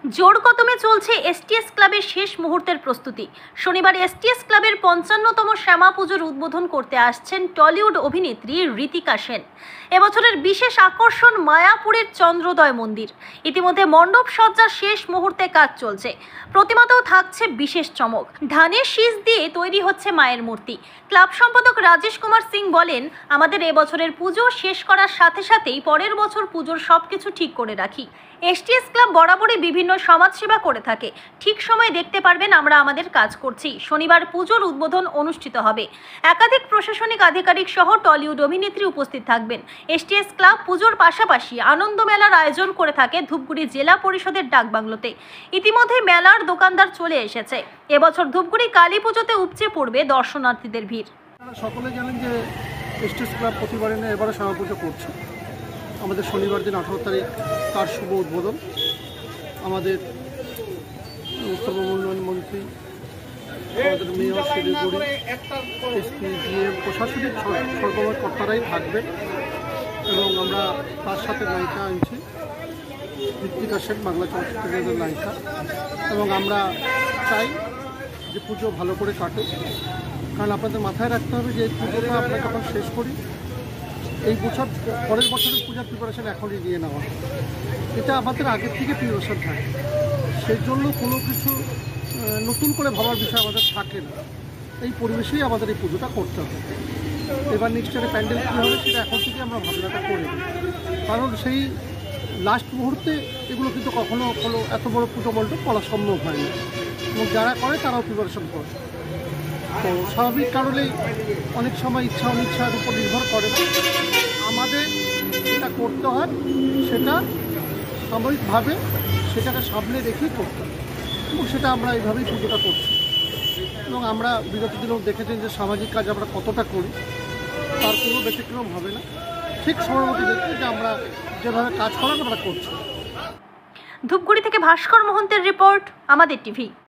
জোর কদমে চলছে এসটিএস ক্লাবের শেষ মুহূর্তের প্রস্তুতি। শনিবার এসটিএস ক্লাবের ৫৫তম শ্যামা পুজোর উদ্বোধন করতে আসছেন টলিউড অভিনেত্রী ঋতিকা সেন। এবছরের বিশেষ আকর্ষণ মায়াপুরের চন্দ্রোদয় মন্দির। ইতিমধ্যে মণ্ডপ সজ্জার শেষ মুহূর্তে কাজ চলছে। প্রতিমাতেও থাকছে বিশেষ চমক। ধানের শীষ দিয়ে তৈরি হচ্ছে মায়ের মূর্তি। ক্লাব সম্পাদক রাজেশ কুমার সিং বলেন, আমাদের এবছরের পুজো শেষ করার সাথে সাথেই পরের বছর পুজোর সবকিছু ঠিক করে রাখি। এসটিএস ক্লাব বরাবরই বিভিন্ন সমাজসেবা করে থাকে। ঠিক সময়ে দেখতে পারবেন আমরা আমাদের কাজ করছি। শনিবার পুজোর উদ্বোধন অনুষ্ঠিত হবে। একাধিক প্রশাসনিক আধিকারিক সহ টলিউড অভিনেত্রী উপস্থিত থাকবেন। এসটিএস ক্লাব পুজোর পাশাপাশি আনন্দ মেলার আয়োজন করে থাকে ধূপগুড়ি জেলা পরিষদের ডাকবাংলোতে। ইতিমধ্যে মেলার দোকানদার চলে এসেছে। এবছর ধূপগুড়ি কালী পুজোতে উপচে পড়বে দর্শনার্থীদের ভিড়। সকলে জানেন যে এসটিএস ক্লাব প্রতিবারে এবারে শ্যামা পুজো করছে। আমাদের শনিবার দিন 18 তারিখ তার শুভ উদ্বোধন। আমাদের উত্তরবঙ্গ উন্নয়ন মন্ত্রী, আমাদের মেয়র, শিলিগুড়ি এসপি, ডিএম, প্রশাসনিক সর্বময় কর্তারাই থাকবেন এবং আমরা তার সাথে নায়িকা আনছি ঋতিকা সেন, বাংলা চলচ্চিত্রের নায়িকা। এবং আমরা চাই যে পুজো ভালো করে কাটুক, কারণ আপনাদের মাথায় রাখতে হবে যে এই পুজোটা আমরা যখন শেষ করি, এই বছর পরের বছরের পূজার প্রিপারেশন এখনই নিয়ে নেওয়া, এটা আমাদের আগের থেকে প্রিপারেশন থাকে। সেই জন্য কোনো কিছু নতুন করে ভাবার বিষয় আমাদের থাকে না। এই পরিবেশেই আমাদের এই পুজোটা করতে হবে। এবার নেক্সট ইয়ারে প্যান্ডেল কী হবে সেটা এখন থেকে আমরা ভাবনাটা করে দিই, কারণ সেই লাস্ট মুহূর্তে এগুলো কিন্তু কখনো এত বড় পুজো মণ্ডপ করা সম্ভব হয়নি এবং যারা করে তারাও প্রিপারেশন করে। তো স্বাভাবিক কারণেই অনেক সময় ইচ্ছা অনিচ্ছার উপর নির্ভর করে। আমাদের যেটা করতে হয় সেটা সাময়িকভাবে সেটাকে সামনে রেখেই করতে হয় এবং সেটা আমরা এইভাবেই পুজোটা করছি। এবং আমরা বিগত দিনেও দেখেছেন যে সামাজিক কাজ আমরা কতটা করি, তার কোনো ব্যতিক্রম হবে না। ঠিক সময় মতো দেখছি যে আমরা যেভাবে কাজ করার আমরা করছি। ধূপগুড়ি থেকে ভাস্কর মহন্তের রিপোর্ট, আমাদের টিভি।